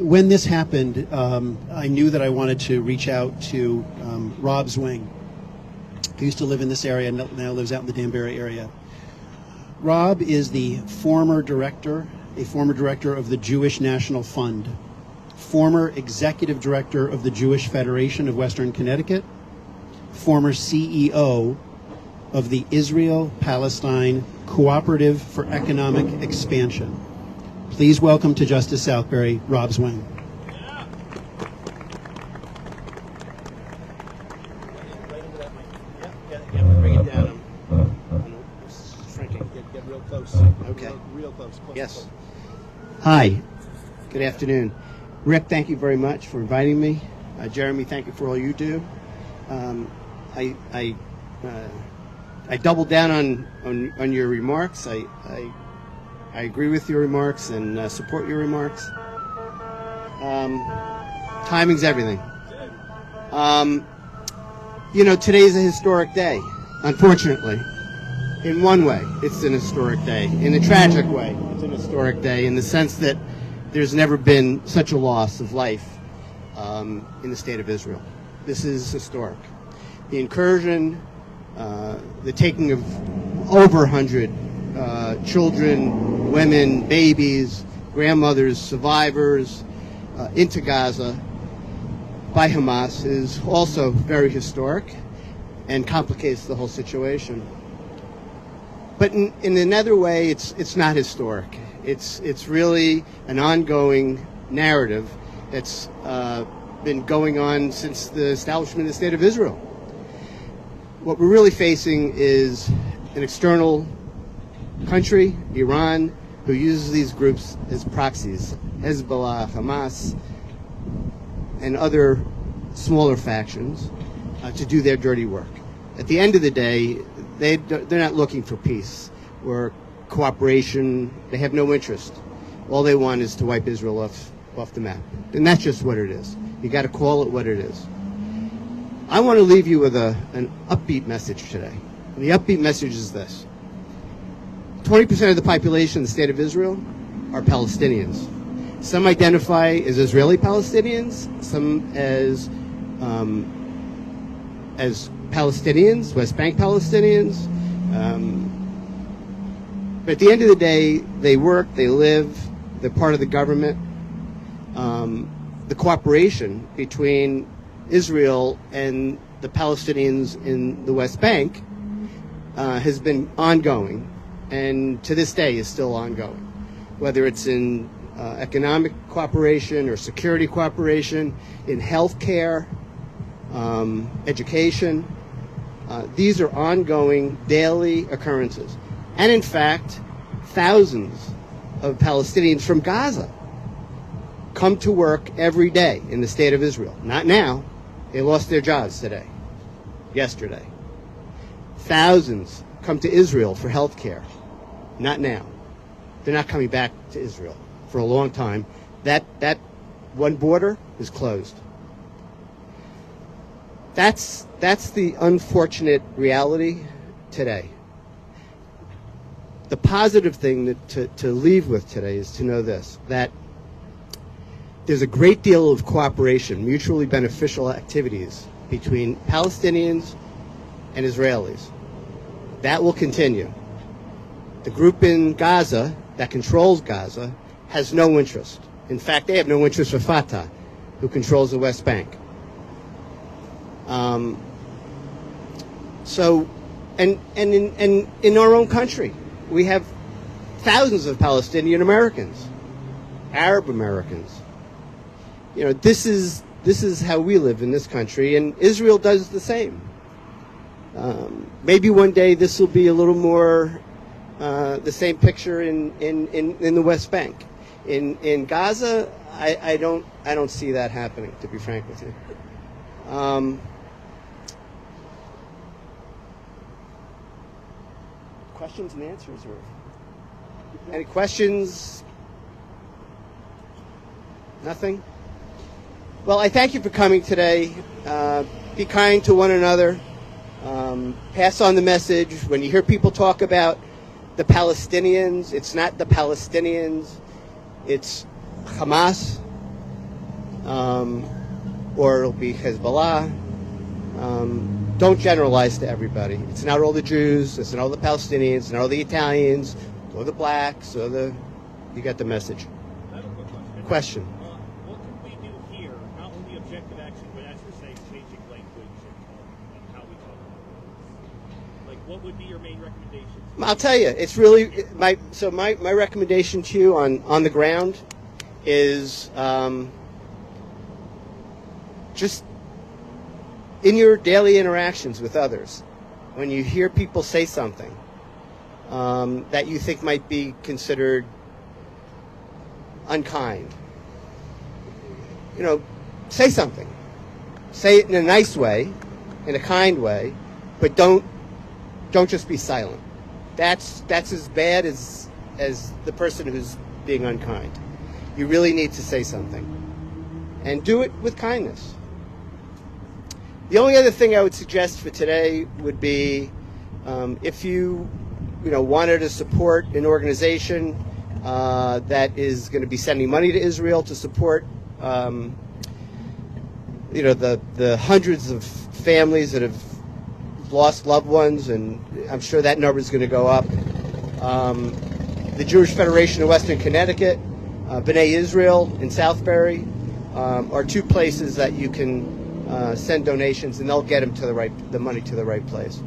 when this happened, I knew that I wanted to reach out to Rob Zwang, who used to live in this area and now lives out in the Danbury area. Rob is the former director of the Jewish National Fund, former executive director of the Jewish Federation of Western Connecticut, former CEO of the Israel-Palestine Cooperative for Economic Expansion. Please welcome to Justice Southbury, Rob Zwang. Bring it down. Shrinking. Get real close. Okay. Real close. Yes. Hi. Good afternoon. Rick, thank you very much for inviting me. Jeremy, thank you for all you do. I double down on your remarks. I agree with your remarks and support your remarks. Timing's everything. Today's a historic day, unfortunately. In one way, it's an historic day. In a tragic way, it's an historic day in the sense that there's never been such a loss of life in the state of Israel. This is historic. The incursion, the taking of over 100 children, women, babies, grandmothers, survivors into Gaza by Hamas is also very historic and complicates the whole situation. But in another way, it's not historic. It's really an ongoing narrative that's been going on since the establishment of the State of Israel. What we're really facing is an external country, Iran, who uses these groups as proxies, Hezbollah, Hamas, and other smaller factions to do their dirty work. At the end of the day, they're not looking for peace or cooperation. They have no interest. All they want is to wipe Israel off the map. And that's just what it is. You got to call it what it is. I want to leave you with an upbeat message today. And the upbeat message is this. 20% of the population in the state of Israel are Palestinians. Some identify as Israeli Palestinians, some as Palestinians, West Bank Palestinians. But at the end of the day, they work, they live, they're part of the government. The cooperation between Israel and the Palestinians in the West Bank has been ongoing, and to this day is still ongoing. Whether it's in economic cooperation or security cooperation, in health care, education, these are ongoing daily occurrences. And in fact, thousands of Palestinians from Gaza come to work every day in the state of Israel. Not now. They lost their jobs yesterday. Thousands come to Israel for health care. Not now. They're not coming back to Israel for a long time. That one border is closed. That's the unfortunate reality today. The positive thing to leave with today is to know this, that there's a great deal of cooperation, mutually beneficial activities between Palestinians and Israelis. That will continue. The group in Gaza that controls Gaza has no interest. In fact, they have no interest for Fatah, who controls the West Bank. In our own country, we have thousands of Palestinian Americans, Arab Americans. This is how we live in this country, and Israel does the same. Maybe one day this will be a little more the same picture in the West Bank. In Gaza, I don't see that happening, to be frank with you. Questions and answers, or any questions? Nothing? Well, I thank you for coming today. Be kind to one another. Pass on the message. When you hear people talk about the Palestinians, it's not the Palestinians. It's Hamas. or it'll be Hezbollah. Don't generalize to everybody. It's not all the Jews, it's not all the Palestinians, it's not all the Italians, or the blacks, or the... You got the message. I have a quick Question. What can we do here, not only objective action, but as you're saying, changing language and how we talk about it? Like, what would be your main recommendations? I'll tell you, it's really... My recommendation to you on the ground is just in your daily interactions with others, when you hear people say something that you think might be considered unkind, say something. Say it in a nice way, in a kind way, but don't just be silent. That's as bad as the person who's being unkind. You really need to say something, and do it with kindness. The only other thing I would suggest for today would be if you wanted to support an organization that is going to be sending money to Israel to support the hundreds of families that have lost loved ones, and I'm sure that number is going to go up. The Jewish Federation of Western Connecticut, B'nai Israel in Southbury are two places that you can send donations, and they'll get them to the money to the right place.